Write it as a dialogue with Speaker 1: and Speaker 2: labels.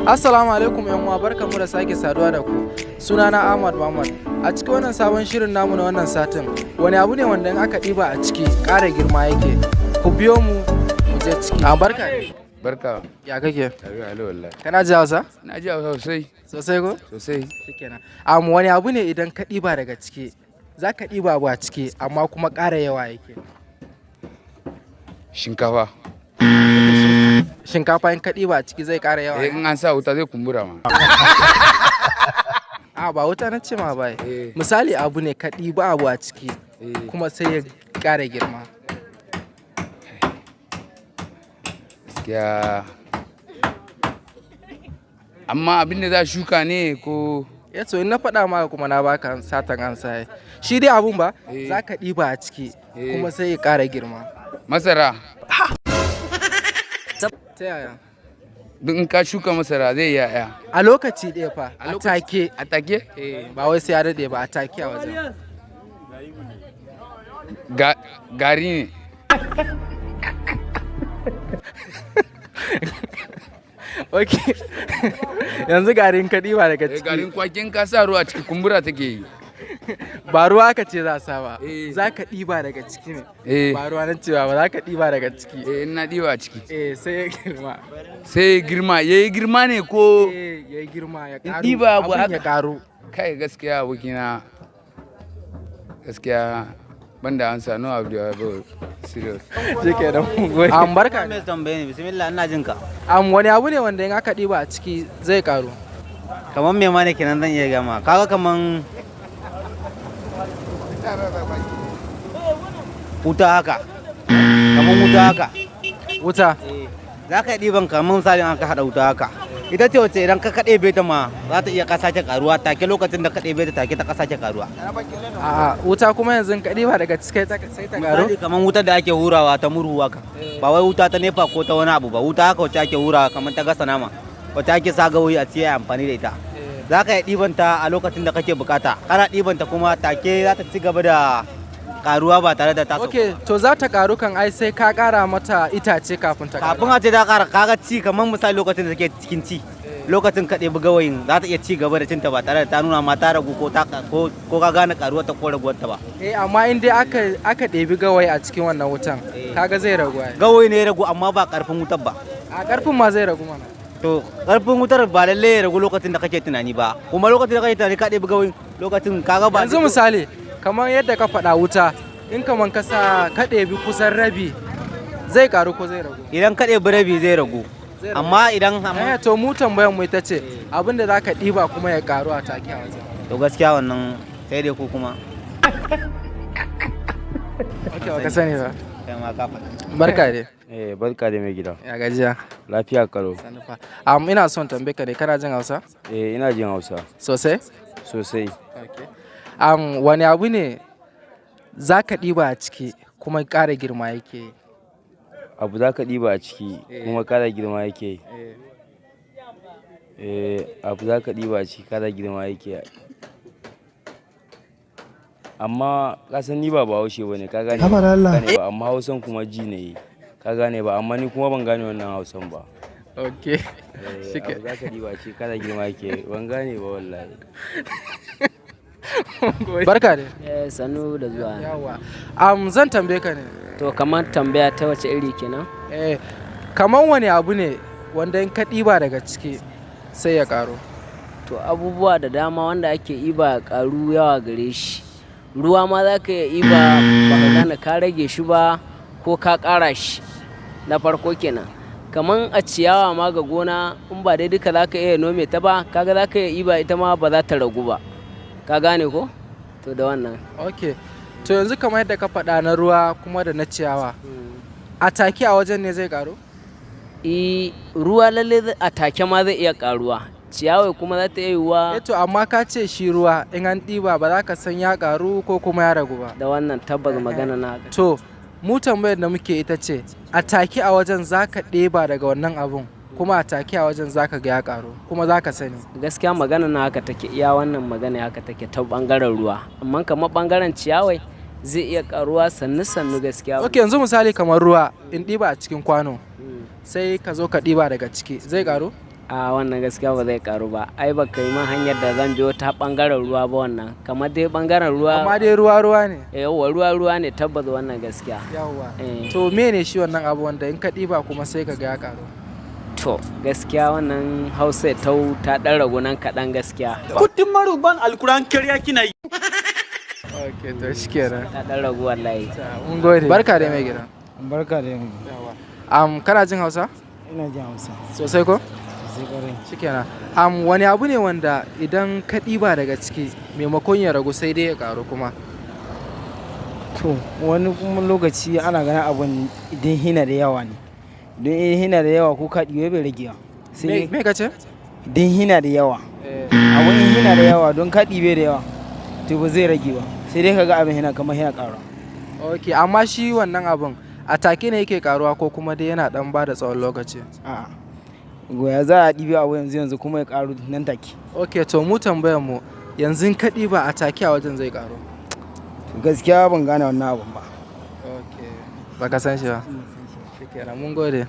Speaker 1: Assalamu alaikum yan uwa, barkamu da sake saduwa da ku. Sunana Ahmad Muhammad. A cikin wannan sabon shirin namu na wannan satin, wani abu ne wanda in aka ɗiba a ciki ƙara girma yake. Ku biyo mu je ciki. Barka.
Speaker 2: Barka.
Speaker 1: Ya kake?
Speaker 2: Lafiya wallahi.
Speaker 1: Kana ji Hausa?
Speaker 2: Na ji Hausa sosai.
Speaker 1: Sosai ko?
Speaker 2: Sosai.
Speaker 1: Shikenan. Wani abu ne idan ka ɗiba daga ciki, za ka ɗiba abu a ciki amma kuma ƙara yawa yake.
Speaker 2: Shinkafa.
Speaker 1: Shinkafa in ka ɗiba a ciki zai ƙara yawa.
Speaker 2: In an sa wuta zai kumbura ma.
Speaker 1: Ba wuta na ce ma bai. Misali abu ne ka ɗiba abu a ciki kuma sai ya ƙara girma.
Speaker 2: Gaskiya. Amma abin da za shuka ne ko.
Speaker 1: Yato in na faɗa maka kuma na baka satan ansa. Shi dai abun ba za ka ɗiba a ciki kuma sai ya ƙara girma.
Speaker 2: Masara.
Speaker 1: Ta yaya?
Speaker 2: Duk in ka shuka masara zai yaya.
Speaker 1: A lokaci ɗaya fa, a take.
Speaker 2: A take?
Speaker 1: Ba wai sai ya daɗe ba, a take a wajen.
Speaker 2: Gari ne.
Speaker 1: Ok. Yanzu garin ka ɗiba daga ciki.
Speaker 2: Garin kwakin ka sa ruwa ciki kumbura take yi.
Speaker 1: Ba ruwa ka ce za sa ba, za ka ɗiba daga ciki ne. Ba ruwa na cewa ba, za ka ɗiba daga ciki.
Speaker 2: In na ɗiba a ciki.
Speaker 1: Sai ya girma.
Speaker 2: Sai ya girma, ya yi girma ne ko?
Speaker 1: Ya yi girma, ya ƙaru.
Speaker 2: Ɗiba abu haka.
Speaker 1: Ya ƙaru.
Speaker 2: Kai gaskiya abokina, gaskiya banda an sa no abu da ya serious.
Speaker 1: Shike da mun barka.
Speaker 3: Me tambaye ni, bismillah ina jin ka.
Speaker 1: Wani abu ne wanda in aka ɗiba a ciki zai ƙaru?
Speaker 3: Kaman me ma ne kenan zan iya gama. Kaga kaman wuta haka. Kaman wuta haka.
Speaker 1: Wuta?
Speaker 3: Za ka ɗiban kaman misalin an ka haɗa wuta haka. Ita ce wacce idan ka kaɗe beta ma za ta iya ƙasa ta ƙaruwa take lokacin da kaɗe beta take ta ƙasa ta ƙaruwa.
Speaker 1: Wuta kuma yanzu ka ɗiba daga ciki sai ta ƙaru?
Speaker 3: Misali kaman wutar da ake hurawa ta murhu haka. Ba wai wuta ta nefa ko ta wani abu ba. Wuta haka wacce ake hurawa kaman ta gasa nama. Wacce ake sa gawayi a ciye amfani da ita. Za ka iya ɗibanta a lokacin da kake bukata. Kana ɗibanta kuma take za ta ci gaba da karuwa ba tare da ta.
Speaker 1: Ok, to za ta karu kan ai sai ka kara mata itace kafin ta karu.
Speaker 3: Kafin a ce ta kara kaga ci kamar misali lokacin da take cikin ci. Lokacin ka ɗebi gawayin za ta iya ci gaba da cinta ba tare da ta nuna ma ta ragu ko ka gane karuwar ta ko raguwar ta ba.
Speaker 1: Amma in dai aka ɗebi gawayi a cikin wannan wutan kaga zai ragu ai.
Speaker 3: Gawayi ne ya ragu amma ba karfin wutar ba.
Speaker 1: A karfin ma zai ragu mana.
Speaker 3: To karfin wutar ba lalle ya ragu lokacin da kake tunani ba. Kuma lokacin da kake tunani ka ɗebi gawayin lokacin kaga ba.
Speaker 1: Yanzu misali kamar yadda ka faɗa wuta in kamar ka sa ka ɗebi kusan rabi zai karu ko zai ragu? Idan
Speaker 3: ka ɗebi rabi zai ragu. Amma idan
Speaker 1: to mu tambayar mu ita ce abinda za ka ɗiba kuma ya karu a take a wajen.
Speaker 3: To gaskiya wannan sai dai ku kuma.
Speaker 1: Ok, ba ka sani ba.
Speaker 3: Kai ma ka faɗa.
Speaker 1: Barka dai.
Speaker 4: Barka da mai gida.
Speaker 1: Ya gajiya.
Speaker 4: Lafiya karo.
Speaker 1: Ina son tambaye ka ne, kana jin Hausa?
Speaker 4: Ina jin Hausa.
Speaker 1: Sosai?
Speaker 4: Sosai.
Speaker 1: Wani abu ne za ka ɗiba a ciki kuma ƙara girma yake?
Speaker 4: Abu za ka ɗiba a ciki kuma ƙara girma yake? Abu za ka ɗiba a ciki ƙara girma yake. Amma kasan ni ba Bahaushe ba ne, ka gane ba, amma Hausan kuma ji ne, ka gane ba, amma ni kuma ban gane wannan Hausan ba.
Speaker 1: Ok.
Speaker 4: Abu za ka ɗiba a ciki ƙara girma yake, ban gane ba wallahi.
Speaker 1: Barka ne.
Speaker 5: Sannu da zuwa.
Speaker 1: Yawa. Zan tambaye ka ne.
Speaker 5: To kamar tambaya ta wace iri kenan?
Speaker 1: Kamar wani abu ne wanda in ka ɗiba daga ciki sai ya ƙaru?
Speaker 5: To abubuwa da dama wanda ake iba ƙaru yawa gare shi. Ruwa ma za ka iya iba ba ka gane ka rage shi ba ko ka ƙara shi. Na farko kenan. Kamar a ciyawa ma ga gona in ba dai duka za ka iya nome ta ba, kaga za ka iya iba ita ma ba za ta ragu ba. Ka gane ko? To da wannan.
Speaker 1: Ok. To yanzu kamar yadda ka faɗa na ruwa kuma da na ciyawa. A take a wajen ne zai ƙaru?
Speaker 5: Ruwa lalle a take ma zai iya ƙaruwa. Ciyawa kuma za ta iya yiwuwa.
Speaker 1: To amma ka ce shi ruwa in an ɗiba ba za ka san ya ƙaru ko kuma ya ragu ba.
Speaker 5: Da wannan tabbas magana na haka.
Speaker 1: To mu tambayar da muke ita ce a take a wajen za ka ɗeba daga wannan abun kuma a take a wajen zaka ga ya karu kuma zaka sani.
Speaker 5: Gaskiya magana na haka take, iya wannan magana haka take ta bangaren ruwa, amma kamar bangaren ciyawai zai iya karuwa sannu gaskiya.
Speaker 1: Ok, yanzu misali kamar ruwa in ɗiba a cikin kwano sai ka zo ka ɗiba daga ciki zai karu?
Speaker 5: a wannan gaskiya ba zai karu ba ai ba kai man hanyar da zan biyo ta bangaren ruwa ba wannan kamar dai bangaren ruwa
Speaker 1: amma dai ruwa ne
Speaker 5: yawa ruwa ne tabbas wannan gaskiya
Speaker 1: yawa to mene shi wannan abu wanda in ka ɗiba kuma sai ka ga ya karu
Speaker 5: to gaskiya wannan hausa ta ɗan ragu nan kaɗan gaskiya
Speaker 3: kudin maruban alkuran kariya kina yi
Speaker 1: ok to shi kenan
Speaker 5: ta ɗan ragu wallahi
Speaker 1: mun gode barka da mai gida
Speaker 6: barka da yin
Speaker 1: kana jin hausa
Speaker 6: ina jin hausa
Speaker 1: sosai ko
Speaker 6: sai kwarai
Speaker 1: shikenan wani abu ne wanda idan ka ɗiba daga ciki maimakon ya ragu sai dai ya karu kuma
Speaker 6: to wani kuma lokaci ana ganin abun idan hina da yawa ne don hina da yawa ko ka ɗiba bai rage sai
Speaker 1: me ka ce
Speaker 6: idan hina da yawa abun hina da yawa don ka ɗibe da yawa to ba zai rage ba sai dai kaga abin hina kamar hina ƙara
Speaker 1: ok amma shi wannan abun a take ne yake karuwa ko kuma dai yana dan bada tsawon lokaci
Speaker 6: a'a goya za a ɗibe abu yanzu kuma ya karu nan take
Speaker 1: ok to mu tambayar mu yanzu ka ɗiba a take a wajen zai karu
Speaker 6: gaskiya ban gane wannan abun ba
Speaker 1: ok baka san shi ba shikenan mun gode